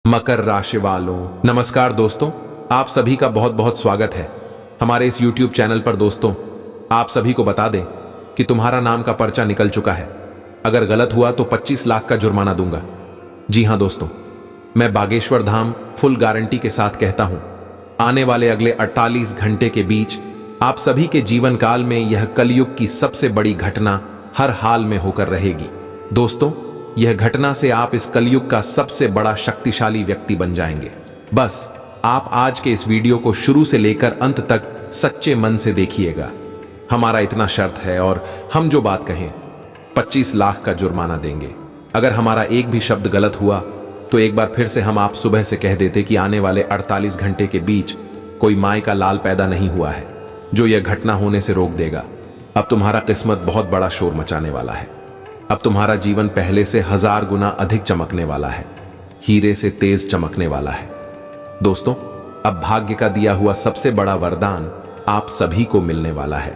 मकर राशि वालों, नमस्कार दोस्तों। आप सभी का बहुत बहुत स्वागत है हमारे इस YouTube चैनल पर। दोस्तों, आप सभी को बता दें कि तुम्हारा नाम का पर्चा निकल चुका है। अगर गलत हुआ तो 25 लाख का जुर्माना दूंगा। जी हां दोस्तों, मैं बागेश्वर धाम फुल गारंटी के साथ कहता हूं, आने वाले अगले 48 घंटे के बीच आप सभी के जीवन काल में यह कलयुग की सबसे बड़ी घटना हर हाल में होकर रहेगी। दोस्तों, यह घटना से आप इस कलयुग का सबसे बड़ा शक्तिशाली व्यक्ति बन जाएंगे। बस आप आज के इस वीडियो को शुरू से लेकर अंत तक सच्चे मन से देखिएगा। हमारा इतना शर्त है और हम जो बात कहें 25 लाख का जुर्माना देंगे। अगर हमारा एक भी शब्द गलत हुआ तो एक बार फिर से हम आप सुबह से कह देते कि आने वाले 48 घंटे के बीच कोई माई का लाल पैदा नहीं हुआ है जो यह घटना होने से रोक देगा। अब तुम्हारा किस्मत बहुत बड़ा शोर मचाने वाला है। अब तुम्हारा जीवन पहले से 1000 गुना अधिक चमकने वाला है, हीरे से तेज चमकने वाला है। दोस्तों, अब भाग्य का दिया हुआ सबसे बड़ा वरदान आप सभी को मिलने वाला है,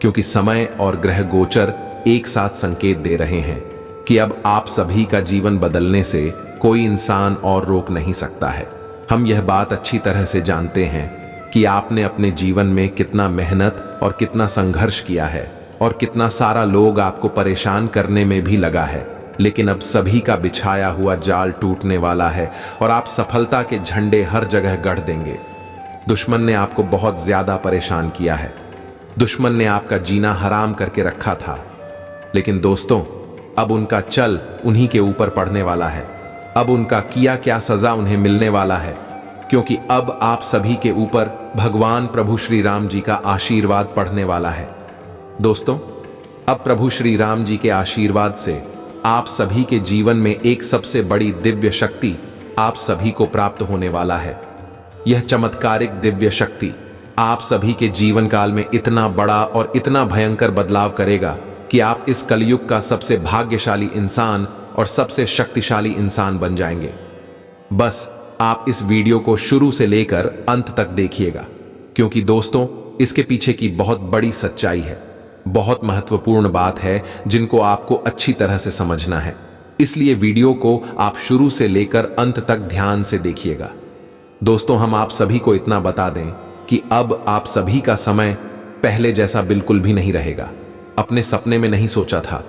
क्योंकि समय और ग्रह गोचर एक साथ संकेत दे रहे हैं कि अब आप सभी का जीवन बदलने से कोई इंसान और रोक नहीं सकता है। हम यह बात अच्छी तरह से जानते हैं कि आपने अपने जीवन में कितना मेहनत और कितना संघर्ष किया है और कितना सारा लोग आपको परेशान करने में भी लगा है, लेकिन अब सभी का बिछाया हुआ जाल टूटने वाला है और आप सफलता के झंडे हर जगह गढ़ देंगे। दुश्मन ने आपको बहुत ज्यादा परेशान किया है, दुश्मन ने आपका जीना हराम करके रखा था, लेकिन दोस्तों, अब उनका चल उन्हीं के ऊपर पड़ने वाला है। अब उनका किया क्या सजा उन्हें मिलने वाला है, क्योंकि अब आप सभी के ऊपर भगवान प्रभु श्री राम जी का आशीर्वाद पड़ने वाला है। दोस्तों, अब प्रभु श्री राम जी के आशीर्वाद से आप सभी के जीवन में एक सबसे बड़ी दिव्य शक्ति आप सभी को प्राप्त होने वाला है। यह चमत्कारिक दिव्य शक्ति आप सभी के जीवन काल में इतना बड़ा और इतना भयंकर बदलाव करेगा कि आप इस कलयुग का सबसे भाग्यशाली इंसान और सबसे शक्तिशाली इंसान बन जाएंगे। बस आप इस वीडियो को शुरू से लेकर अंत तक देखिएगा, क्योंकि दोस्तों, इसके पीछे की बहुत बड़ी सच्चाई है, बहुत महत्वपूर्ण बात है जिनको आपको अच्छी तरह से समझना है। इसलिए वीडियो को आप शुरू से लेकर अंत तक ध्यान से देखिएगा। दोस्तों, हम आप सभी को इतना बता दें कि अब आप सभी का समय पहले जैसा बिल्कुल भी नहीं रहेगा। अपने सपने में नहीं सोचा था,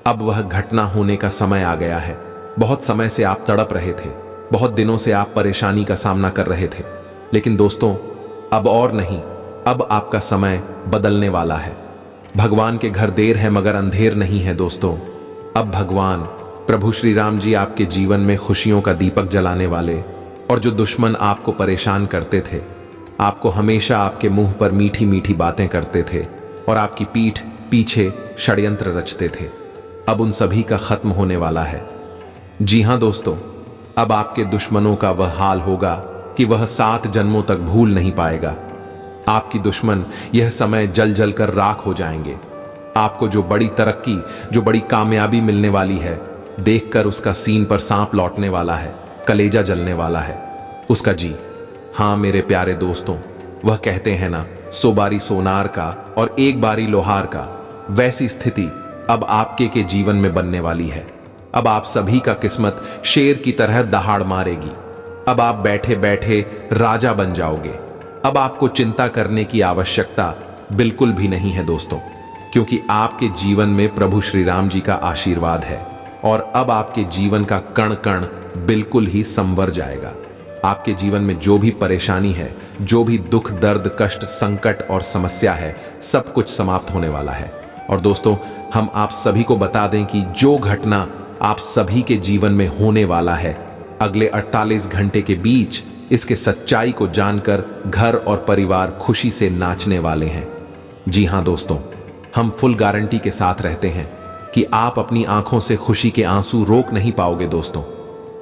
अब वह घटना होने का समय आ गया है। बहुत समय से आप तड़प रहे थे, बहुत दिनों से आप परेशानी का सामना कर रहे थे, लेकिन दोस्तों, अब और नहीं, अब आपका समय बदलने वाला है। भगवान के घर देर है मगर अंधेर नहीं है। दोस्तों, अब भगवान प्रभु श्री राम जी आपके जीवन में खुशियों का दीपक जलाने वाले, और जो दुश्मन आपको परेशान करते थे, आपको हमेशा आपके मुंह पर मीठी मीठी बातें करते थे और आपकी पीठ पीछे षड्यंत्र रचते थे, अब उन सभी का खत्म होने वाला है। जी हां दोस्तों, अब आपके दुश्मनों का वह हाल होगा कि वह 7 जन्मों तक भूल नहीं पाएगा। आपकी दुश्मन यह समय जल जल कर राख हो जाएंगे। आपको जो बड़ी तरक्की, जो बड़ी कामयाबी मिलने वाली है, देखकर उसका सीन पर सांप लौटने वाला है, कलेजा जलने वाला है उसका। जी हां मेरे प्यारे दोस्तों, वह कहते हैं ना, 100 बारी सोनार का और 1 बारी लोहार का, वैसी स्थिति अब आपके के जीवन में बनने वाली है। अब आप सभी का किस्मत शेर की तरह दहाड़ मारेगी। अब आप बैठे बैठे राजा बन जाओगे। अब आपको चिंता करने की आवश्यकता बिल्कुल भी नहीं है दोस्तों, क्योंकि आपके जीवन में प्रभु श्री राम जी का आशीर्वाद है और अब आपके जीवन का कण कण बिल्कुल ही संवर जाएगा। आपके जीवन में जो भी परेशानी है, जो भी दुख दर्द कष्ट संकट और समस्या है, सब कुछ समाप्त होने वाला है। और दोस्तों, हम आप सभी को बता दें कि जो घटना आप सभी के जीवन में होने वाला है, अगले 48 घंटे के बीच इसके सच्चाई को जानकर घर और परिवार खुशी से नाचने वाले हैं। जी हां दोस्तों, हम फुल गारंटी के साथ रहते हैं कि आप अपनी आंखों से खुशी के आंसू रोक नहीं पाओगे दोस्तों,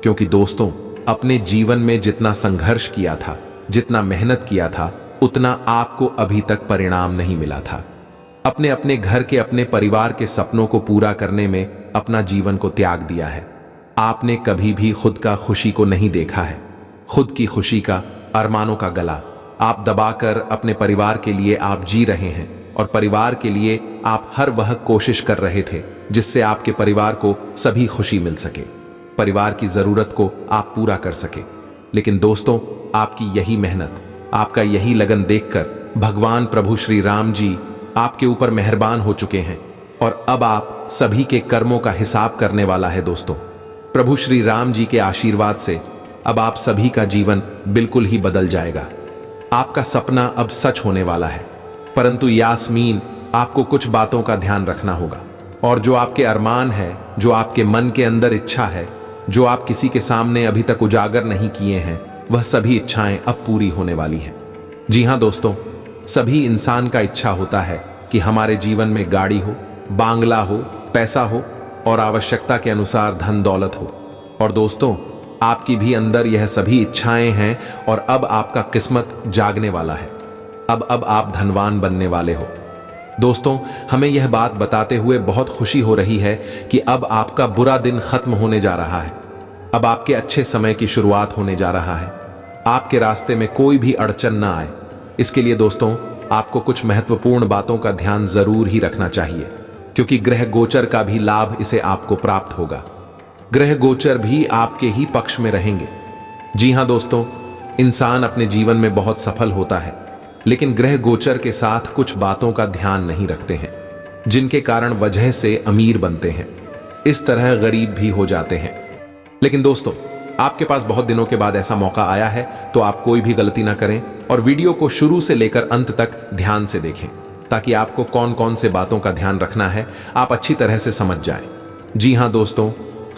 क्योंकि दोस्तों, अपने जीवन में जितना संघर्ष किया था, जितना मेहनत किया था, उतना आपको अभी तक परिणाम नहीं मिला था। अपने अपने घर के, अपने परिवार के सपनों को पूरा करने में अपना जीवन को त्याग दिया है। आपने कभी भी खुद का खुशी को नहीं देखा है, खुद की खुशी का, अरमानों का गला आप दबाकर अपने परिवार के लिए आप जी रहे हैं, और परिवार के लिए आप हर वह कोशिश कर रहे थे जिससे आपके परिवार को सभी खुशी मिल सके, परिवार की जरूरत को आप पूरा कर सके। लेकिन दोस्तों, आपकी यही मेहनत, आपका यही लगन देखकर भगवान प्रभु श्री राम जी आपके ऊपर मेहरबान हो चुके हैं और अब आप सभी के कर्मों का हिसाब करने वाला है। दोस्तों, प्रभु श्री राम जी के आशीर्वाद से अब आप सभी का जीवन बिल्कुल ही बदल जाएगा। आपका सपना अब सच होने वाला है। परंतु यास्मीन, आपको कुछ बातों का ध्यान रखना होगा और जो आपके अरमान है, जो आपके मन के अंदर इच्छा है, जो आप किसी के सामने अभी तक उजागर नहीं किए हैं, वह सभी इच्छाएं अब पूरी होने वाली हैं। जी हाँ दोस्तों, सभी इंसान का इच्छा होता है कि हमारे जीवन में गाड़ी हो, बांग्ला हो, पैसा हो और आवश्यकता के अनुसार धन दौलत हो। और दोस्तों, आपकी भी अंदर यह सभी इच्छाएं हैं और अब आपका किस्मत जागने वाला है। अब आप धनवान बनने वाले हो। दोस्तों, हमें यह बात बताते हुए बहुत खुशी हो रही है कि अब आपका बुरा दिन खत्म होने जा रहा है। अब आपके अच्छे समय की शुरुआत होने जा रहा है। आपके रास्ते में कोई भी अड़चन ना आए, इसके लिए दोस्तों आपको कुछ महत्वपूर्ण बातों का ध्यान जरूर ही रखना चाहिए, क्योंकि ग्रह गोचर का भी लाभ इसे आपको प्राप्त होगा। ग्रह गोचर भी आपके ही पक्ष में रहेंगे। जी हां दोस्तों, इंसान अपने जीवन में बहुत सफल होता है, लेकिन ग्रह गोचर के साथ कुछ बातों का ध्यान नहीं रखते हैं, जिनके कारण वजह से अमीर बनते हैं, इस तरह गरीब भी हो जाते हैं। लेकिन दोस्तों, आपके पास बहुत दिनों के बाद ऐसा मौका आया है, तो आप कोई भी गलती ना करें और वीडियो को शुरू से लेकर अंत तक ध्यान से देखें, ताकि आपको कौन कौन से बातों का ध्यान रखना है आप अच्छी तरह से समझ जाएं। जी हां दोस्तों,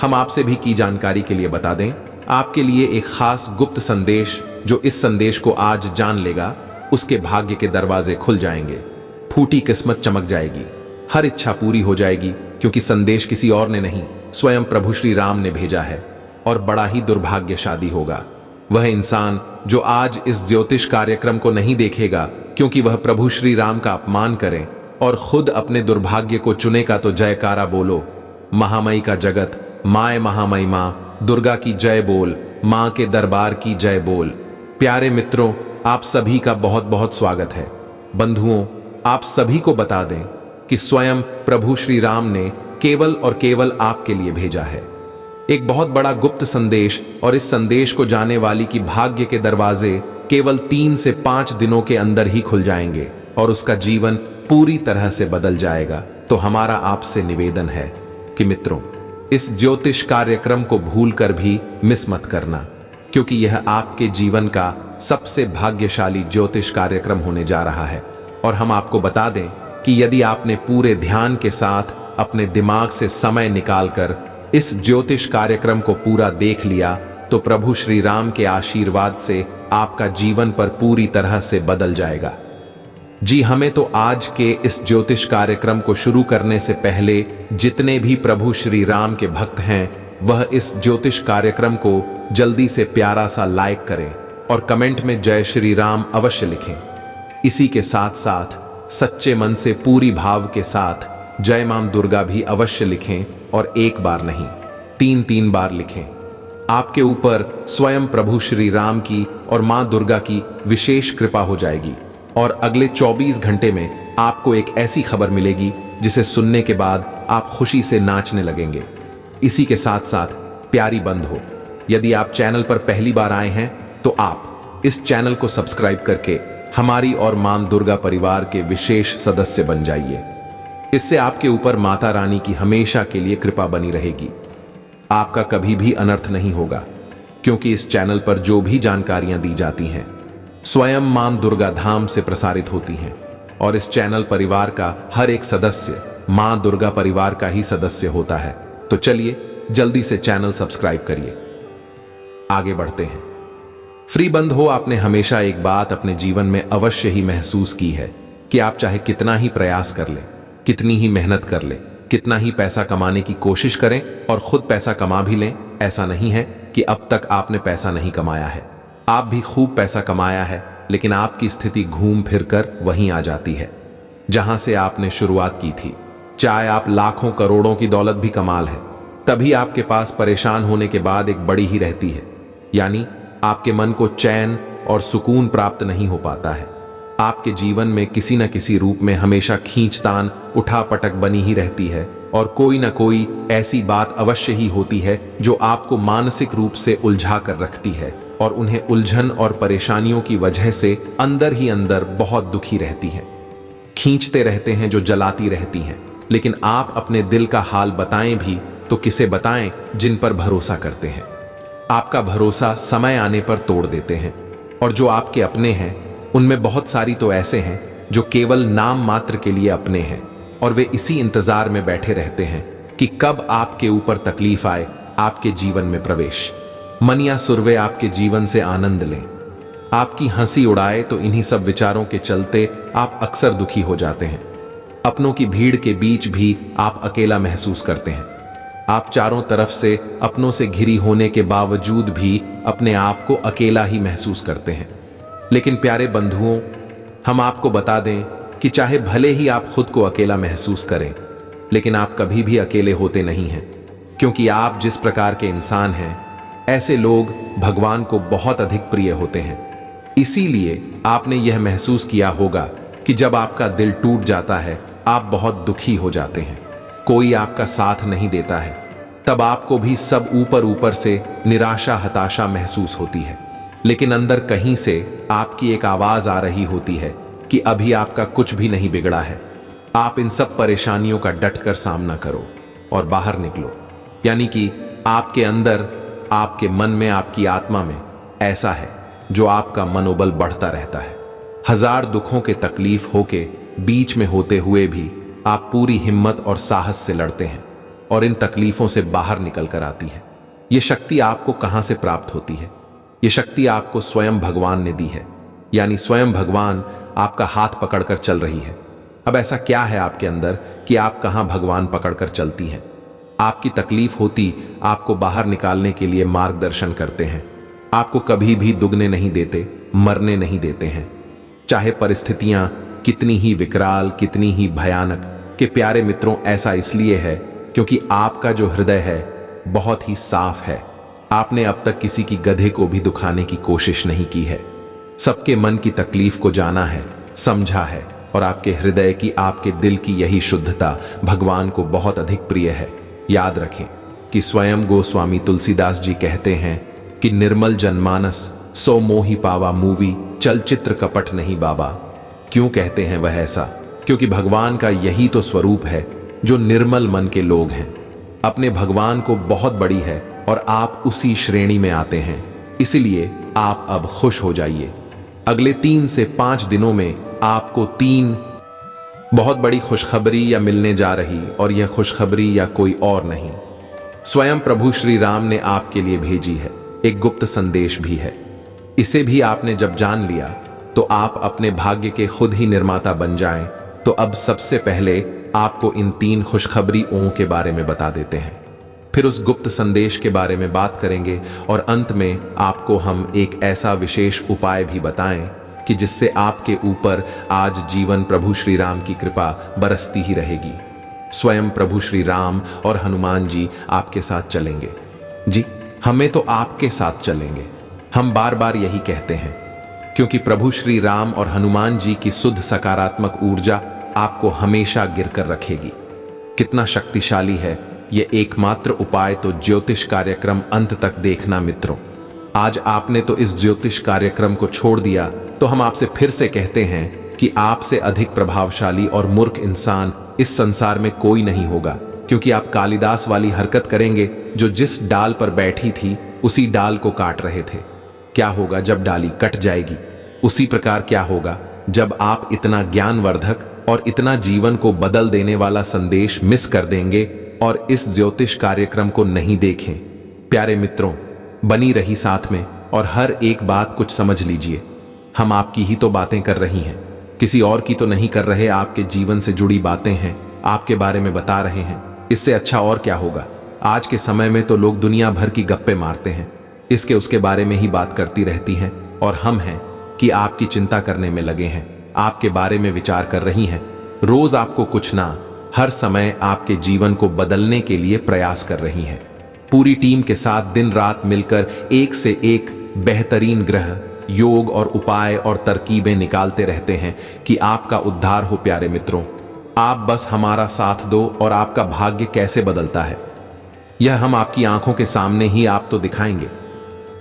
हम आपसे भी की जानकारी के लिए बता दें, आपके लिए एक खास गुप्त संदेश, जो इस संदेश को आज जान लेगा उसके भाग्य के दरवाजे खुल जाएंगे, फूटी किस्मत चमक जाएगी, हर इच्छा पूरी हो जाएगी, क्योंकि संदेश किसी और ने नहीं, स्वयं प्रभु श्री राम ने भेजा है। और बड़ा ही दुर्भाग्यशाली होगा वह इंसान जो आज इस ज्योतिष कार्यक्रम को नहीं देखेगा, क्योंकि वह प्रभु श्री राम का अपमान करे और खुद अपने दुर्भाग्य को चुनेगा। तो जयकारा बोलो, महामई का जगत, माए महामई माँ दुर्गा की जय बोल, माँ के दरबार की जय बोल। प्यारे मित्रों, आप सभी का बहुत बहुत स्वागत है। बंधुओं, आप सभी को बता दें कि स्वयं प्रभु श्री राम ने केवल और केवल आपके लिए भेजा है एक बहुत बड़ा गुप्त संदेश, और इस संदेश को जाने वाली की भाग्य के दरवाजे केवल 3 से 5 दिनों के अंदर ही खुल जाएंगे और उसका जीवन पूरी तरह से बदल जाएगा। तो हमारा आपसे निवेदन है कि मित्रों, इस ज्योतिष कार्यक्रम को भूलकर भी मिस मत करना, क्योंकि यह आपके जीवन का सबसे भाग्यशाली ज्योतिष कार्यक्रम होने जा रहा है। और हम आपको बता दें कि यदि आपने पूरे ध्यान के साथ अपने दिमाग से समय निकालकर इस ज्योतिष कार्यक्रम को पूरा देख लिया, तो प्रभु श्री राम के आशीर्वाद से आपका जीवन पर पूरी तरह से बदल जाएगा। जी, हमें तो आज के इस ज्योतिष कार्यक्रम को शुरू करने से पहले जितने भी प्रभु श्री राम के भक्त हैं, वह इस ज्योतिष कार्यक्रम को जल्दी से प्यारा सा लाइक करें और कमेंट में जय श्री राम अवश्य लिखें। इसी के साथ साथ सच्चे मन से पूरी भाव के साथ जय मां दुर्गा भी अवश्य लिखें, और एक बार नहीं 3 बार लिखें। आपके ऊपर स्वयं प्रभु श्री राम की और मां दुर्गा की विशेष कृपा हो जाएगी और अगले 24 घंटे में आपको एक ऐसी खबर मिलेगी जिसे सुनने के बाद आप खुशी से नाचने लगेंगे। इसी के साथ साथ प्यारी बंधु, यदि आप चैनल पर पहली बार आए हैं तो आप इस चैनल को सब्सक्राइब करके हमारी और मां दुर्गा परिवार के विशेष सदस्य बन जाइए। इससे आपके ऊपर माता रानी की हमेशा के लिए कृपा बनी रहेगी। आपका कभी भी अनर्थ नहीं होगा, क्योंकि इस चैनल पर जो भी जानकारियां दी जाती हैं स्वयं मां दुर्गा धाम से प्रसारित होती हैं, और इस चैनल परिवार का हर एक सदस्य मां दुर्गा परिवार का ही सदस्य होता है। तो चलिए जल्दी से चैनल सब्सक्राइब करिए। आगे बढ़ते हैं। फ्री बंद हो, आपने हमेशा एक बात अपने जीवन में अवश्य ही महसूस की है कि आप चाहे कितना ही प्रयास कर लें, कितनी ही मेहनत कर ले, कितना ही पैसा कमाने की कोशिश करें और खुद पैसा कमा भी लें, ऐसा नहीं है कि अब तक आपने पैसा नहीं कमाया है। आप भी खूब पैसा कमाया है, लेकिन आपकी स्थिति घूम फिर कर वहीं आ जाती है जहां से आपने शुरुआत की थी। चाहे आप लाखों करोड़ों की दौलत भी कमाल है, तभी आपके पास परेशान होने के बाद एक बड़ी ही रहती है, यानी आपके मन को चैन और सुकून प्राप्त नहीं हो पाता है। आपके जीवन में किसी न किसी रूप में हमेशा खींचतान, उठापटक बनी ही रहती है, और कोई न कोई ऐसी बात अवश्य ही होती है जो आपको मानसिक रूप से उलझा कर रखती है और उन्हें उलझन और परेशानियों की वजह से अंदर ही अंदर बहुत दुखी रहती हैं। खींचते रहते हैं जो जलाती रहती हैं। लेकिन आप अपने दिल का हाल बताएं भी तो किसे बताएं जिन पर भरोसा करते हैं। आपका भरोसा समय आने पर तोड़ देते हैं। और जो आपके अपने हैं उनमें बहुत सारी तो ऐसे हैं जो केवल नाम मात्र के लिए अपने हैं, और वे इसी इंतजार में बैठे रहते हैं कि कब आपके ऊपर तकलीफ आए, आपके जीवन में प्रवेश। मन या सुरवे आपके जीवन से आनंद लें, आपकी हंसी उड़ाए, तो इन्हीं सब विचारों के चलते आप अक्सर दुखी हो जाते हैं। अपनों की भीड़ के बीच भी आप अकेला महसूस करते हैं। आप चारों तरफ से अपनों से घिरी होने के बावजूद भी अपने आप को अकेला ही महसूस करते हैं। लेकिन प्यारे बंधुओं, हम आपको बता दें कि चाहे भले ही आप खुद को अकेला महसूस करें, लेकिन आप कभी भी अकेले होते नहीं हैं, क्योंकि आप जिस प्रकार के इंसान हैं, ऐसे लोग भगवान को बहुत अधिक प्रिय होते हैं। इसीलिए आपने यह महसूस किया होगा कि जब आपका दिल टूट जाता है, आप बहुत दुखी हो जाते हैं, कोई आपका साथ नहीं देता है, तब आपको भी सब ऊपर ऊपर से निराशा हताशा महसूस होती है। लेकिन अंदर कहीं से आपकी एक आवाज आ रही होती है कि अभी आपका कुछ भी नहीं बिगड़ा है। आप इन सब परेशानियों का डटकर सामना करो और बाहर निकलो। यानी कि आपके अंदर, आपके मन में, आपकी आत्मा में ऐसा है जो आपका मनोबल बढ़ता रहता है। हजार दुखों के तकलीफ होके बीच में होते हुए भी आप पूरी हिम्मत और साहस से लड़ते हैं और इन तकलीफों से बाहर निकल कर आती है। ये शक्ति आपको कहां से प्राप्त होती है? ये शक्ति आपको स्वयं भगवान ने दी है। यानी स्वयं भगवान आपका हाथ पकड़कर चल रही है। अब ऐसा क्या है आपके अंदर कि आप कहां भगवान पकड़कर चलती हैं? आपकी तकलीफ होती आपको बाहर निकालने के लिए मार्गदर्शन करते हैं। आपको कभी भी दुगने नहीं देते, मरने नहीं देते हैं। चाहे परिस्थितियां कितनी ही विकराल, कितनी ही भयानक, के प्यारे मित्रों, ऐसा इसलिए है क्योंकि आपका जो हृदय है बहुत ही साफ है। आपने अब तक किसी की गधे को भी दुखाने की कोशिश नहीं की है। सबके मन की तकलीफ को जाना है, समझा है, और आपके हृदय की, आपके दिल की यही शुद्धता भगवान को बहुत अधिक प्रिय है। याद रखें कि स्वयं गोस्वामी तुलसीदास जी कहते हैं कि निर्मल जनमानस सो मोहि पावा, मूवी चलचित्र कपट नहीं बाबा। क्यों कहते हैं वह ऐसा? क्योंकि भगवान का यही तो स्वरूप है जो निर्मल मन के लोग हैं। अपने भगवान को बहुत बड़ी है और आप उसी श्रेणी में आते हैं। इसलिए आप अब खुश हो जाइए। अगले 3 से 5 दिनों में आपको 3 बहुत बड़ी खुशखबरी या मिलने जा रही, और यह खुशखबरी या कोई और नहीं, स्वयं प्रभु श्री राम ने आपके लिए भेजी है। एक गुप्त संदेश भी है। इसे भी आपने जब जान लिया तो आप अपने भाग्य के खुद ही निर्माता बन जाएं। तो अब सबसे पहले आपको इन 3 खुशखबरियों के बारे में बता देते हैं, फिर उस गुप्त संदेश के बारे में बात करेंगे, और अंत में आपको हम एक ऐसा विशेष उपाय भी बताएं कि जिससे आपके ऊपर आज जीवन प्रभु श्री राम की कृपा बरसती ही रहेगी। स्वयं प्रभु श्री राम और हनुमान जी आपके साथ चलेंगे। जी, हमें तो आपके साथ चलेंगे। हम बार बार यही कहते हैं, क्योंकि प्रभु श्री राम और हनुमान जी की शुद्ध सकारात्मक ऊर्जा आपको हमेशा गिरकर रखेगी। कितना शक्तिशाली है यह एकमात्र उपाय तो ज्योतिष कार्यक्रम अंत तक देखना मित्रों। आज आपने तो इस ज्योतिष कार्यक्रम को छोड़ दिया, तो हम आपसे फिर से कहते हैं कि आपसे अधिक प्रभावशाली और मूर्ख इंसान इस संसार में कोई नहीं होगा, क्योंकि आप कालिदास वाली हरकत करेंगे, जो जिस डाल पर बैठी थी उसी डाल को काट रहे थे। क्या होगा जब डाली कट जाएगी? उसी प्रकार क्या होगा जब आप इतना ज्ञानवर्धक और इतना जीवन को बदल देने वाला संदेश मिस कर देंगे और इस ज्योतिष कार्यक्रम को नहीं देखें। प्यारे मित्रों, बनी रही साथ में और हर एक बात कुछ समझ लीजिए। हम आपकी ही तो बातें कर रही हैं, किसी और की तो नहीं कर रहे। आपके जीवन से जुड़ी बातें हैं, आपके बारे में बता रहे हैं। इससे अच्छा और क्या होगा? आज के समय में तो लोग दुनिया भर की गप्पे मारते हैं, इसके उसके बारे में ही बात करती रहती हैं, और हम हैं कि आपकी चिंता करने में लगे हैं, आपके बारे में विचार कर रही हैं। रोज आपको कुछ ना, हर समय आपके जीवन को बदलने के लिए प्रयास कर रही हैं। पूरी टीम के साथ दिन रात मिलकर एक से एक बेहतरीन ग्रह, योग और उपाय और तरकीबें निकालते रहते हैं कि आपका उद्धार हो। प्यारे मित्रों, आप बस हमारा साथ दो और आपका भाग्य कैसे बदलता है यह हम आपकी आंखों के सामने ही आप तो दिखाएंगे।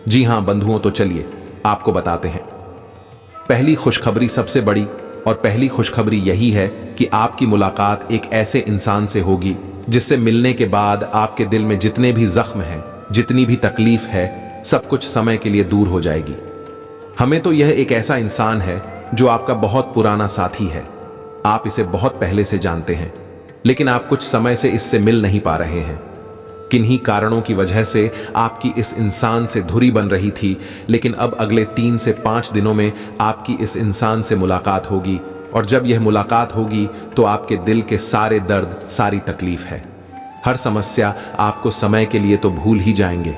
जी हाँ बंधुओं, तो चलिए आपको बताते हैं। पहली खुशखबरी सबसे बड़ी और पहली खुशखबरी यही है कि आपकी मुलाकात एक ऐसे इंसान से होगी जिससे मिलने के बाद आपके दिल में जितने भी जख्म हैं, जितनी भी तकलीफ है, सब कुछ समय के लिए दूर हो जाएगी। हमें तो यह एक ऐसा इंसान है जो आपका बहुत पुराना साथी है। आप इसे बहुत पहले से जानते हैं, लेकिन आप कुछ समय से इससे मिल नहीं पा रहे हैं। किन्हीं कारणों की वजह से आपकी इस इंसान से धुरी बन रही थी, लेकिन अब अगले 3 से 5 दिनों में आपकी इस इंसान से मुलाकात होगी, और जब यह मुलाकात होगी तो आपके दिल के सारे दर्द, सारी तकलीफ है, हर समस्या आपको समय के लिए तो भूल ही जाएंगे।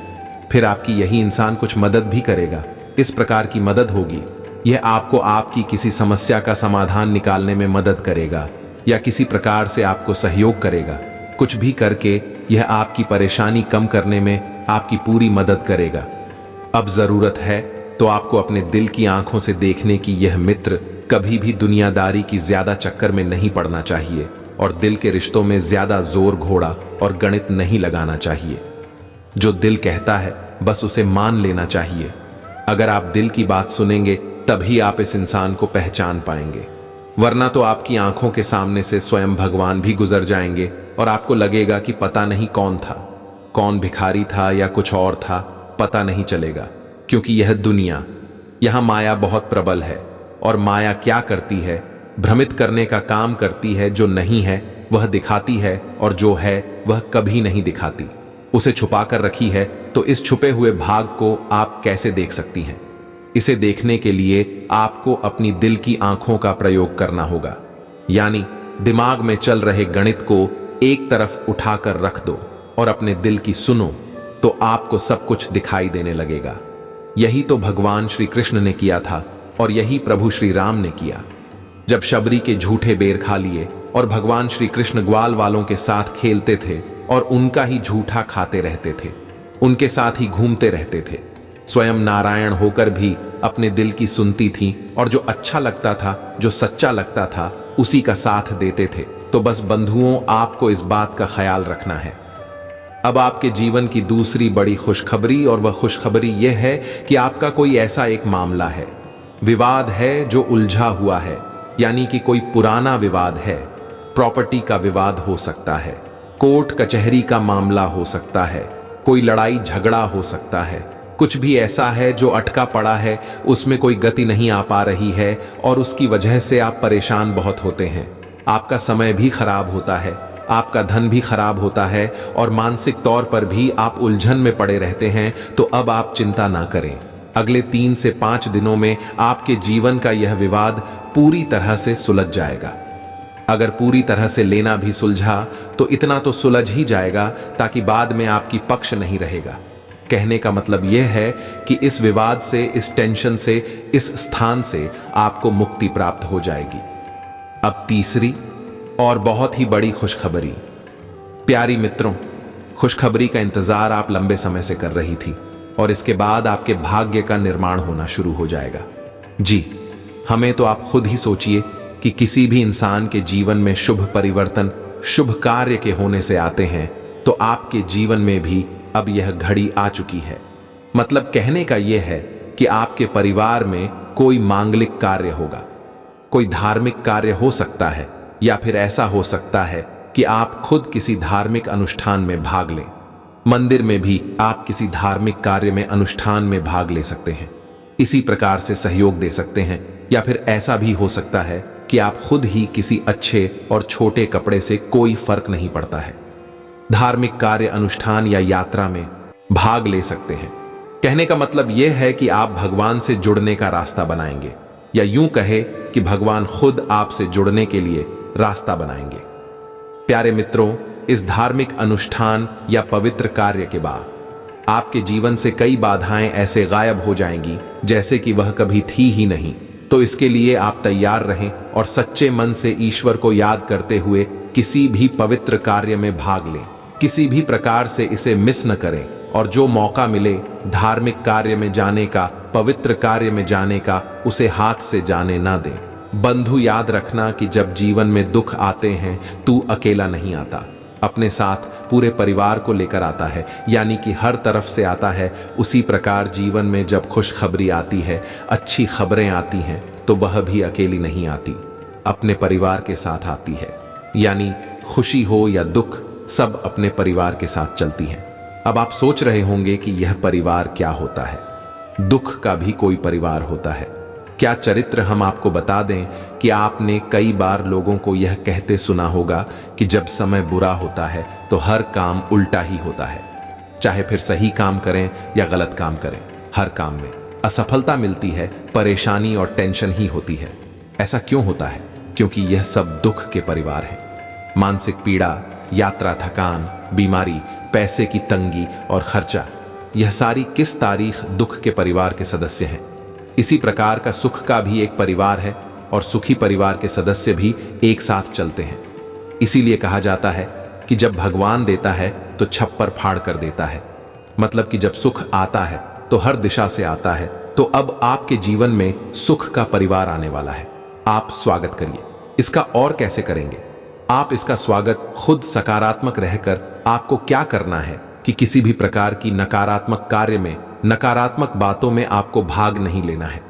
फिर आपकी यही इंसान कुछ मदद भी करेगा। इस प्रकार की मदद होगी, यह आपको आपकी किसी समस्या का समाधान निकालने में मदद करेगा या किसी प्रकार से आपको सहयोग करेगा। कुछ भी करके यह आपकी परेशानी कम करने में आपकी पूरी मदद करेगा। अब जरूरत है तो आपको अपने दिल की आंखों से देखने की यह मित्र कभी भी दुनियादारी की ज्यादा चक्कर में नहीं पड़ना चाहिए और दिल के रिश्तों में ज्यादा जोर घोड़ा और गणित नहीं लगाना चाहिए। जो दिल कहता है बस उसे मान लेना चाहिए। अगर आप दिल की बात सुनेंगे तभी आप इस इंसान को पहचान पाएंगे, वरना तो आपकी आंखों के सामने से स्वयं भगवान भी गुजर जाएंगे और आपको लगेगा कि पता नहीं कौन था, कौन भिखारी था या कुछ और था, पता नहीं चलेगा। क्योंकि यह दुनिया, यहां माया बहुत प्रबल है, और माया क्या करती है? भ्रमित करने का काम करती है। जो नहीं है वह दिखाती है, और जो है वह कभी नहीं दिखाती। उसे छुपा कर रखी है, तो इस छुपे हुए भाग को आप कैसे देख सकती हैं? इसे देखने के लिए आपको अपनी दिल की आंखों का प्रयोग करना होगा, यानी दिमाग में चल रहे गणित को एक तरफ उठाकर रख दो और अपने दिल की सुनो, तो आपको सब कुछ दिखाई देने लगेगा। यही तो भगवान श्री कृष्ण ने किया था और यही प्रभु श्री राम ने किया। जब शबरी के झूठे बेर खा लिए और भगवान श्री कृष्ण ग्वाल वालों के साथ खेलते थे और उनका ही झूठा खाते रहते थे, उनके साथ ही घूमते रहते थे, स्वयं नारायण होकर भी अपने दिल की सुनती थी और जो अच्छा लगता था, जो सच्चा लगता था, उसी का साथ देते थे। तो बस बंधुओं, आपको इस बात का ख्याल रखना है। अब आपके जीवन की दूसरी बड़ी खुशखबरी, और वह खुशखबरी यह है कि आपका कोई ऐसा एक मामला है, विवाद है जो उलझा हुआ है, यानी कि कोई पुराना विवाद है। प्रॉपर्टी का विवाद हो सकता है, कोर्ट कचहरी का मामला हो सकता है, कोई लड़ाई झगड़ा हो सकता है, कुछ भी ऐसा है जो अटका पड़ा है, उसमें कोई गति नहीं आ पा रही है और उसकी वजह से आप परेशान बहुत होते हैं। आपका समय भी खराब होता है, आपका धन भी खराब होता है और मानसिक तौर पर भी आप उलझन में पड़े रहते हैं। तो अब आप चिंता ना करें, अगले 3 से 5 दिनों में आपके जीवन का यह विवाद पूरी तरह से सुलझ जाएगा। अगर पूरी तरह से लेना भी सुलझा तो इतना तो सुलझ ही जाएगा ताकि बाद में आपकी पक्ष नहीं रहेगा। कहने का मतलब यह है कि इस विवाद से, इस टेंशन से, इस स्थान से आपको मुक्ति प्राप्त हो जाएगी। अब तीसरी और बहुत ही बड़ी खुशखबरी। प्यारी मित्रों, खुशखबरी का इंतजार आप लंबे समय से कर रही थी और इसके बाद आपके भाग्य का निर्माण होना शुरू हो जाएगा। जी, हमें तो आप खुद ही सोचिए कि किसी भी इंसान के जीवन में शुभ परिवर्तन, शुभ कार्य के होने से आते हैं, तो आपके जीवन में भी अब यह घड़ी आ चुकी है। मतलब कहने का यह है कि आपके परिवार में कोई मांगलिक कार्य होगा, कोई धार्मिक कार्य हो सकता है, या फिर ऐसा हो सकता है कि आप खुद किसी धार्मिक अनुष्ठान में भाग लें। मंदिर में भी आप किसी धार्मिक कार्य में, अनुष्ठान में भाग ले सकते हैं, इसी प्रकार से सहयोग दे सकते हैं। या फिर ऐसा भी हो सकता है कि आप खुद ही किसी अच्छे और छोटे कपड़े से, कोई फर्क नहीं पड़ता है, धार्मिक कार्य, अनुष्ठान या यात्रा में भाग ले सकते हैं। कहने का मतलब यह है कि आप भगवान से जुड़ने का रास्ता बनाएंगे, या यूं कहे कि भगवान खुद आपसे जुड़ने के लिए रास्ता बनाएंगे। प्यारे मित्रों, इस धार्मिक अनुष्ठान या पवित्र कार्य के बाद आपके जीवन से कई बाधाएं ऐसे गायब हो जाएंगी जैसे कि वह कभी थी ही नहीं। तो इसके लिए आप तैयार रहें और सच्चे मन से ईश्वर को याद करते हुए किसी भी पवित्र कार्य में भाग लें। किसी भी प्रकार से इसे मिस न करें और जो मौका मिले धार्मिक कार्य में जाने का, पवित्र कार्य में जाने का, उसे हाथ से जाने ना दें। बंधु, याद रखना कि जब जीवन में दुख आते हैं तू अकेला नहीं आता, अपने साथ पूरे परिवार को लेकर आता है, यानी कि हर तरफ से आता है। उसी प्रकार जीवन में जब खुशखबरी आती है, अच्छी खबरें आती हैं, तो वह भी अकेली नहीं आती, अपने परिवार के साथ आती है। यानी खुशी हो या दुख, सब अपने परिवार के साथ चलती हैं। अब आप सोच रहे होंगे कि यह परिवार क्या होता है। दुख का भी कोई परिवार होता है क्या? चरित्र हम आपको बता दें कि आपने कई बार लोगों को यह कहते सुना होगा कि जब समय बुरा होता है तो हर काम उल्टा ही होता है। चाहे फिर सही काम करें या गलत काम करें, हर काम में असफलता मिलती है, परेशानी और टेंशन ही होती है। ऐसा क्यों होता है? क्योंकि यह सब दुख के परिवार हैं। मानसिक पीड़ा, यात्रा थकान, बीमारी, पैसे की तंगी और खर्चा, यह सारी किस तारीख दुख के परिवार के सदस्य हैं। इसी प्रकार का सुख का भी एक परिवार है और सुखी परिवार के सदस्य भी एक साथ चलते हैं। इसीलिए कहा जाता है कि जब भगवान देता है तो छप्पर फाड़ कर देता है। मतलब कि जब सुख आता है तो हर दिशा से आता है। तो अब आपके जीवन में सुख का परिवार आने वाला है। आप स्वागत करिए। इसका और कैसे करेंगे? आप इसका स्वागत खुद सकारात्मक रहकर आपको क्या करना है कि किसी भी प्रकार की नकारात्मक कार्य में, नकारात्मक बातों में आपको भाग नहीं लेना है।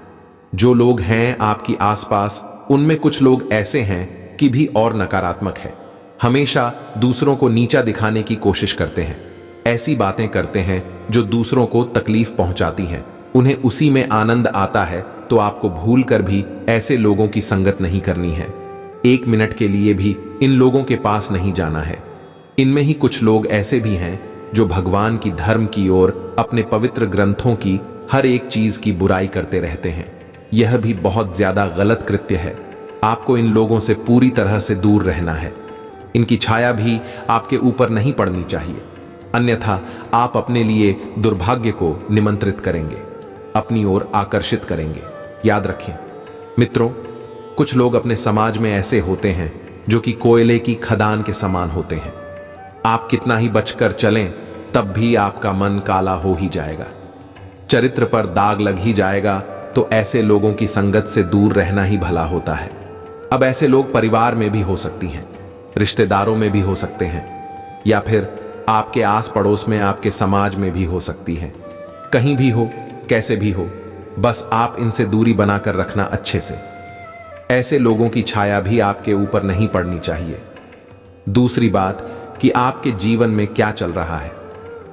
जो लोग हैं आपकी आसपास, उनमें कुछ लोग ऐसे हैं कि भी और नकारात्मक है, हमेशा दूसरों को नीचा दिखाने की कोशिश करते हैं, ऐसी बातें करते हैं जो दूसरों को तकलीफ पहुंचाती हैं, उन्हें उसी में आनंद आता है। तो आपको भूल कर भी ऐसे लोगों की संगत नहीं करनी है। एक मिनट के लिए भी इन लोगों के पास नहीं जाना है। इनमें ही कुछ लोग ऐसे भी हैं जो भगवान की धर्म की और अपने पवित्र ग्रंथों की हर एक चीज की बुराई करते रहते हैं। यह भी बहुत ज्यादा गलत कृत्य है। आपको इन लोगों से पूरी तरह से दूर रहना है। इनकी छाया भी आपके ऊपर नहीं पड़नी चाहिए, अन्यथा आप अपने लिए दुर्भाग्य को निमंत्रित करेंगे, अपनी ओर आकर्षित करेंगे। याद रखें मित्रों, कुछ लोग अपने समाज में ऐसे होते हैं जो कि कोयले की खदान के समान होते हैं। आप कितना ही बचकर चलें, तब भी आपका मन काला हो ही जाएगा, चरित्र पर दाग लग ही जाएगा। तो ऐसे लोगों की संगत से दूर रहना ही भला होता है। अब ऐसे लोग परिवार में भी हो सकती हैं, रिश्तेदारों में भी हो सकते हैं, या फिर आपके आस पड़ोस में, आपके समाज में भी हो सकती हैं। कहीं भी हो, कैसे भी हो, बस आप इनसे दूरी बनाकर रखना अच्छे से। ऐसे लोगों की छाया भी आपके ऊपर नहीं पड़नी चाहिए। दूसरी बात कि आपके जीवन में क्या चल रहा है,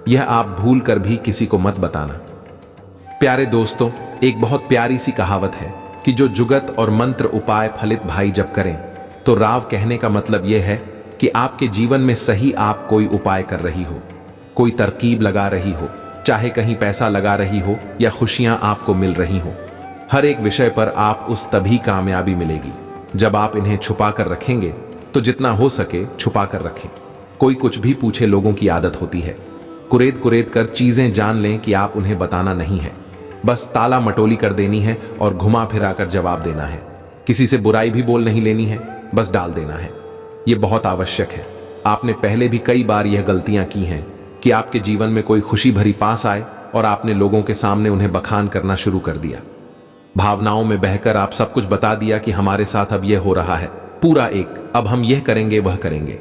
यह आप भूल कर भी किसी को मत बताना। प्यारे दोस्तों, एक बहुत प्यारी सी कहावत है कि जो जुगत और मंत्र उपाय फलित भाई जब करें, तो राव कहने का मतलब यह है कि आपके जीवन में सही आप कोई उपाय कर रही हो, कोई तरकीब लगा रही हो, चाहे कहीं पैसा लगा रही हो या खुशियां आपको मिल रही हो। हर एक विषय पर आप उस तभी कामयाबी मिलेगी जब आप इन्हें छुपा कर रखेंगे। तो जितना हो सके छुपा कर रखें। कोई कुछ भी पूछे, लोगों की आदत होती है कुरेद कुरेद कर चीजें जान लें कि आप उन्हें बताना नहीं है, बस ताला मटोली कर देनी है और घुमा फिरा कर जवाब देना है। किसी से बुराई भी बोल नहीं लेनी है, बस डाल देना है। यह बहुत आवश्यक है। आपने पहले भी कई बार यह गलतियां की हैं कि आपके जीवन में कोई खुशी भरी पास आए और आपने लोगों के सामने उन्हें बखान करना शुरू कर दिया। भावनाओं में बहकर आप सब कुछ बता दिया कि हमारे साथ अब यह हो रहा है, पूरा एक, अब हम यह करेंगे, वह करेंगे,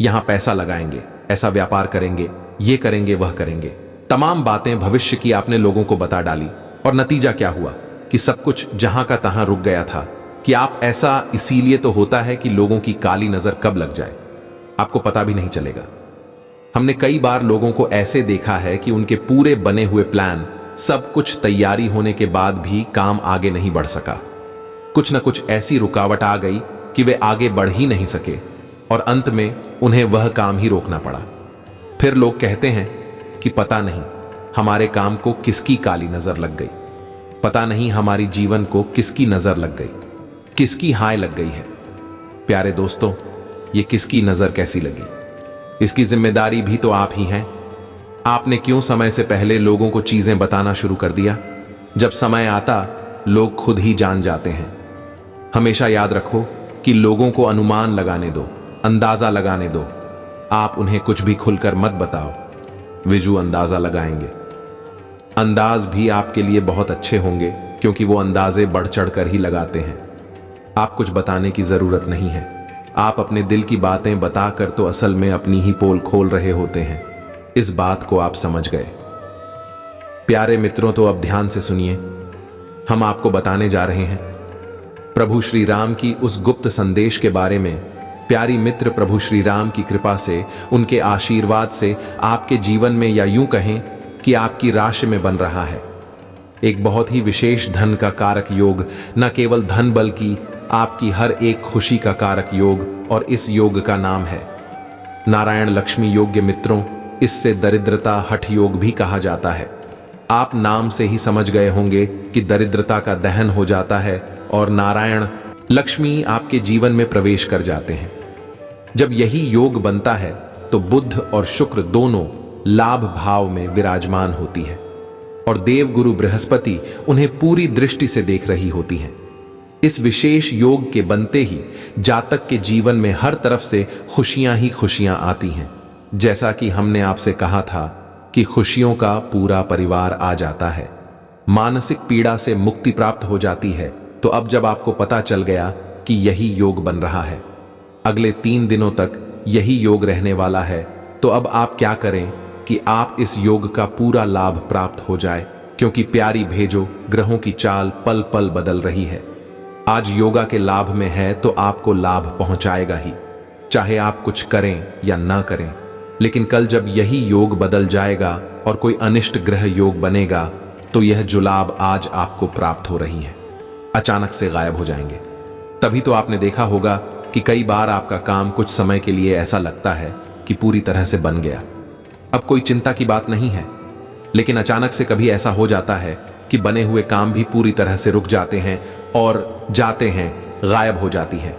यहां पैसा लगाएंगे, ऐसा व्यापार करेंगे, ये करेंगे, वह करेंगे। तमाम बातें भविष्य की आपने लोगों को बता डाली और नतीजा क्या हुआ कि सब कुछ जहां का तहां रुक गया था। कि आप ऐसा इसीलिए तो होता है कि लोगों की काली नजर कब लग जाए आपको पता भी नहीं चलेगा। हमने कई बार लोगों को ऐसे देखा है कि उनके पूरे बने हुए प्लान, सब कुछ तैयारी होने के बाद भी काम आगे नहीं बढ़ सका। कुछ न कुछ ऐसी रुकावट आ गई कि वे आगे बढ़ ही नहीं सके और अंत में उन्हें वह काम ही रोकना पड़ा। फिर लोग कहते हैं कि पता नहीं हमारे काम को किसकी काली नजर लग गई, पता नहीं हमारी जीवन को किसकी नजर लग गई, किसकी हाय लग गई है। प्यारे दोस्तों, ये किसकी नजर कैसी लगी, इसकी जिम्मेदारी भी तो आप ही हैं। आपने क्यों समय से पहले लोगों को चीजें बताना शुरू कर दिया? जब समय आता लोग खुद ही जान जाते हैं। हमेशा याद रखो कि लोगों को अनुमान लगाने दो, अंदाजा लगाने दो। आप उन्हें कुछ भी खुलकर मत बताओ, विजू अंदाजा लगाएंगे। अंदाज भी आपके लिए बहुत अच्छे होंगे क्योंकि वो अंदाजे बढ़ चढ़ कर ही लगाते हैं। आप कुछ बताने की जरूरत नहीं है, आप अपने दिल की बातें बताकर तो असल में अपनी ही पोल खोल रहे होते हैं। इस बात को आप समझ गए। प्यारे मित्रों, तो अब ध्यान से सुनिए, हम आपको बताने जा रहे हैं प्रभु श्री राम की उस गुप्त संदेश के बारे में। प्यारी मित्र, प्रभु श्री राम की कृपा से, उनके आशीर्वाद से आपके जीवन में, या यूं कहें कि आपकी राशि में बन रहा है एक बहुत ही विशेष धन का कारक योग। न केवल धन बल्कि आपकी हर एक खुशी का कारक योग, और इस योग का नाम है नारायण लक्ष्मी योग। मित्रों, इससे दरिद्रता हठ योग भी कहा जाता है। आप नाम से ही समझ गए होंगे कि दरिद्रता का दहन हो जाता है और नारायण लक्ष्मी आपके जीवन में प्रवेश कर जाते हैं। जब यही योग बनता है तो बुध और शुक्र दोनों लाभ भाव में विराजमान होती है और देवगुरु बृहस्पति उन्हें पूरी दृष्टि से देख रही होती हैं। इस विशेष योग के बनते ही जातक के जीवन में हर तरफ से खुशियां ही खुशियां आती हैं। जैसा कि हमने आपसे कहा था कि खुशियों का पूरा परिवार आ जाता है, मानसिक पीड़ा से मुक्ति प्राप्त हो जाती है। तो अब जब आपको पता चल गया कि यही योग बन रहा है, अगले 3 दिनों तक यही योग रहने वाला है, तो अब आप क्या करें कि आप इस योग का पूरा लाभ प्राप्त हो जाए, क्योंकि प्यारी भेजो ग्रहों की चाल पल पल बदल रही है। आज योगा के लाभ में है तो आपको लाभ पहुंचाएगा ही, चाहे आप कुछ करें या ना करें। लेकिन कल जब यही योग बदल जाएगा और कोई अनिष्ट ग्रह योग बनेगा, तो यह जो लाभ आज आपको प्राप्त हो रही है अचानक से गायब हो जाएंगे। तभी तो आपने देखा होगा कि कई बार आपका काम कुछ समय के लिए ऐसा लगता है कि पूरी तरह से बन गया, अब कोई चिंता की बात नहीं है। लेकिन अचानक से कभी ऐसा हो जाता है कि बने हुए काम भी पूरी तरह से रुक जाते हैं और जाते हैं, गायब हो जाती है।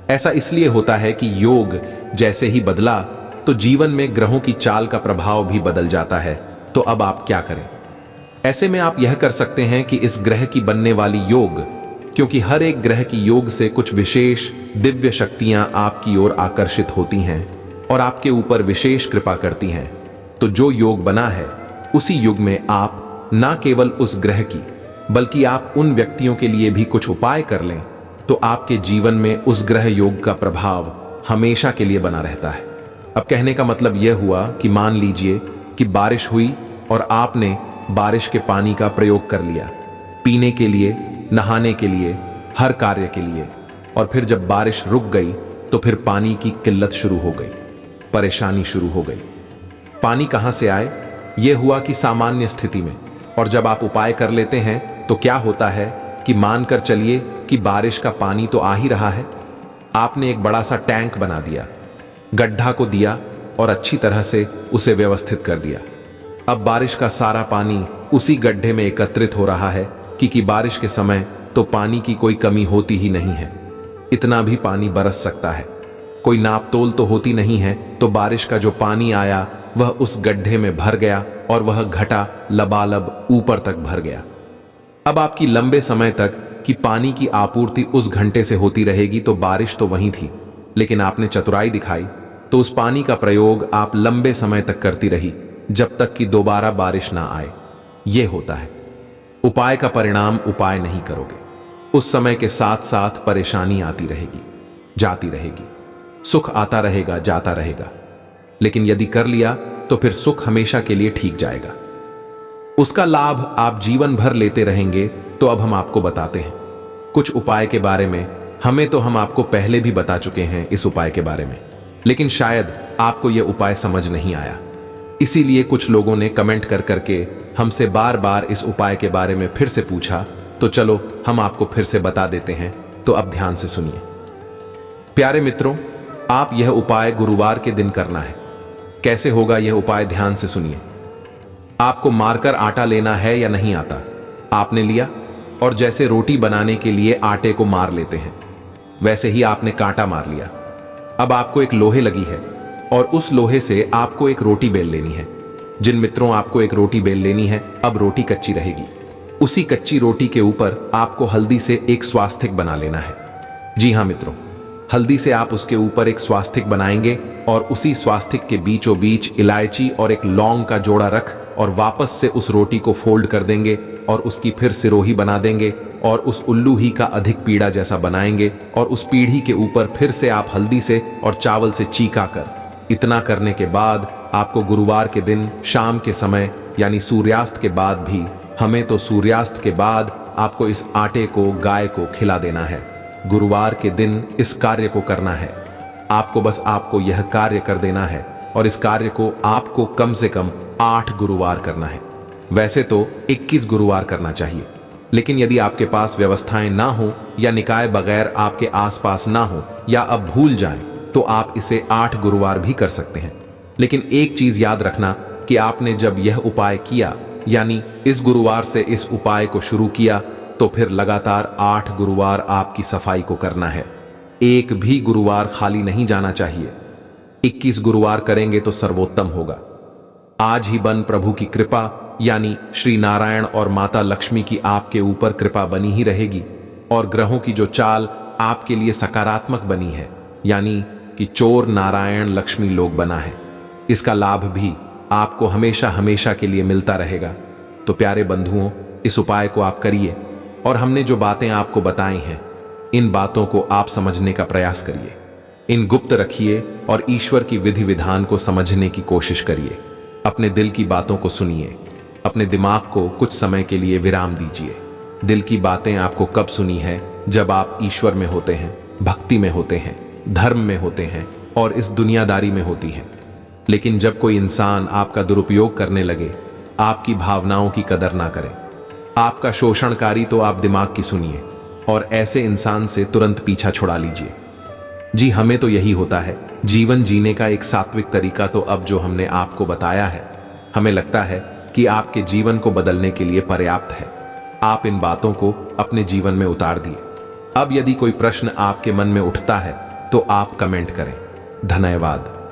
ऐसा इसलिए होता है कि योग जैसे ही बदला तो जीवन में ग्रहों की चाल का प्रभाव भी बदल जाता है। तो अब आप क्या करें? ऐसे में आप यह कर सकते हैं कि इस ग्रह की बनने वाली योग, क्योंकि हर एक ग्रह की योग से कुछ विशेष दिव्य शक्तियां आपकी ओर आकर्षित होती हैं और आपके ऊपर विशेष कृपा करती हैं। तो जो योग बना है उसी युग में आप न केवल उस ग्रह की बल्कि आप उन व्यक्तियों के लिए भी कुछ उपाय कर लें, तो आपके जीवन में उस ग्रह योग का प्रभाव हमेशा के लिए बना रहता है। अब कहने का मतलब यह हुआ कि मान लीजिए कि बारिश हुई और आपने बारिश के पानी का प्रयोग कर लिया पीने के लिए, नहाने के लिए, हर कार्य के लिए, और फिर जब बारिश रुक गई तो फिर पानी की किल्लत शुरू हो गई, परेशानी शुरू हो गई। पानी कहां से आए? यह हुआ कि सामान्य स्थिति में। और जब आप उपाय कर लेते हैं तो क्या होता है कि मानकर चलिए कि बारिश का पानी तो आ ही रहा है, आपने एक बड़ा सा टैंक बना दिया, गड्ढा को दिया और अच्छी तरह से उसे व्यवस्थित कर दिया। अब बारिश का सारा पानी उसी गड्ढे में एकत्रित हो रहा है, क्योंकि बारिश के समय तो पानी की कोई कमी होती ही नहीं है। इतना भी पानी बरस सकता है, कोई नापतोल तो होती नहीं है। तो बारिश का जो पानी आया वह उस गड्ढे में भर गया और वह घटा लबालब ऊपर तक भर गया। अब आपकी लंबे समय तक कि पानी की आपूर्ति उस घंटे से होती रहेगी, तो बारिश तो वहीं थी, लेकिन आपने चतुराई दिखाई तो उस पानी का प्रयोग आप लंबे समय तक करती रही, जब तक कि दोबारा बारिश ना आए। यह होता है उपाय का परिणाम। उपाय नहीं करोगे, उस समय के साथ साथ परेशानी आती रहेगी, जाती रहेगी, सुख आता रहेगा, जाता रहेगा। लेकिन यदि कर लिया तो फिर सुख हमेशा के लिए ठीक जाएगा, उसका लाभ आप जीवन भर लेते रहेंगे। तो अब हम आपको बताते हैं कुछ उपाय के बारे में। हमें तो हम आपको पहले भी बता चुके हैं इस उपाय के बारे में, लेकिन शायद आपको यह उपाय समझ नहीं आया। इसीलिए कुछ लोगों ने कमेंट कर करके हमसे बार बार इस उपाय के बारे में फिर से पूछा। तो चलो हम आपको फिर से बता देते हैं, तो अब ध्यान से सुनिए। प्यारे मित्रों, आप यह उपाय गुरुवार के दिन करना है। कैसे होगा यह उपाय? ध्यान से सुनिए। आपको मारकर आटा लेना है या नहीं आता? आपने लिया, और जैसे रोटी बनाने के लिए आटे को मार लेते हैं, वैसे ही आपने कांटा मार लिया। अब आपको एक लोहे लगी है और उस लोहे से आपको एक रोटी बेल लेनी है। जिन मित्रों आपको एक रोटी बेल लेनी है, अब रोटी कच्ची रहेगी। उसी कच्ची रोटी के ऊपर आपको हल्दी से एक स्वास्तिक बना लेना है। जी हां मित्रों, हल्दी से आप उसके ऊपर एक स्वास्तिक बनाएंगे और उसी स्वास्तिक के बीचों बीच इलायची और एक लौंग का जोड़ा रख और वापस से उस रोटी को फोल्ड कर देंगे और उसकी फिर सिरोही बना देंगे और उस उल्लू ही का अधिक पीड़ा जैसा बनाएंगे और उस पीढ़ी के ऊपर फिर से आप हल्दी से और चावल से चीका कर। इतना करने के बाद आपको गुरुवार के दिन शाम के समय यानी सूर्यास्त के बाद भी, हमें तो सूर्यास्त के बाद आपको इस आटे को गाय को खिला देना है। गुरुवार के दिन इस कार्य को करना है। आपको यह कार्य कर देना है और इस कार्य को आपको कम से कम 8 गुरुवार करना है। वैसे तो 21 गुरुवार करना चाहिए, लेकिन यदि आपके पास व्यवस्थाएं ना हो या निकाय बगैर आपके आसपास ना हो या अब भूल जाएं, तो आप इसे 8 गुरुवार भी कर सकते हैं। लेकिन एक चीज याद रखना कि आपने जब यह उपाय किया यानी इस गुरुवार से इस उपाय को शुरू किया, तो फिर लगातार 8 गुरुवार आपकी सफाई को करना है। एक भी गुरुवार खाली नहीं जाना चाहिए। 21 गुरुवार करेंगे तो सर्वोत्तम होगा। आज ही बन प्रभु की कृपा यानी श्री नारायण और माता लक्ष्मी की आपके ऊपर कृपा बनी ही रहेगी और ग्रहों की जो चाल आपके लिए सकारात्मक बनी है यानी कि चोर नारायण लक्ष्मी लोग बना है, इसका लाभ भी आपको हमेशा हमेशा के लिए मिलता रहेगा। तो प्यारे बंधुओं, इस उपाय को आप करिए और हमने जो बातें आपको बताई हैं, इन बातों को आप समझने का प्रयास करिए, इन गुप्त रखिए और ईश्वर की विधि विधान को समझने की कोशिश करिए। अपने दिल की बातों को सुनिए, अपने दिमाग को कुछ समय के लिए विराम दीजिए। दिल की बातें आपको कब सुनी है? जब आप ईश्वर में होते हैं, भक्ति में होते हैं, धर्म में होते हैं और इस दुनियादारी में होती हैं। लेकिन जब कोई इंसान आपका दुरुपयोग करने लगे, आपकी भावनाओं की कदर ना करे, आपका शोषणकारी, तो आप दिमाग की सुनिए और ऐसे इंसान से तुरंत पीछा छुड़ा लीजिए। जी, हमें तो यही होता है। जीवन जीने का एक सात्विक तरीका तो अब जो हमने आपको बताया है, हमें लगता है कि आपके जीवन को बदलने के लिए पर्याप्त है। आप इन बातों को अपने जीवन में उतार दिए। अब यदि कोई प्रश्न आपके मन में उठता है तो आप कमेंट करें। धन्यवाद।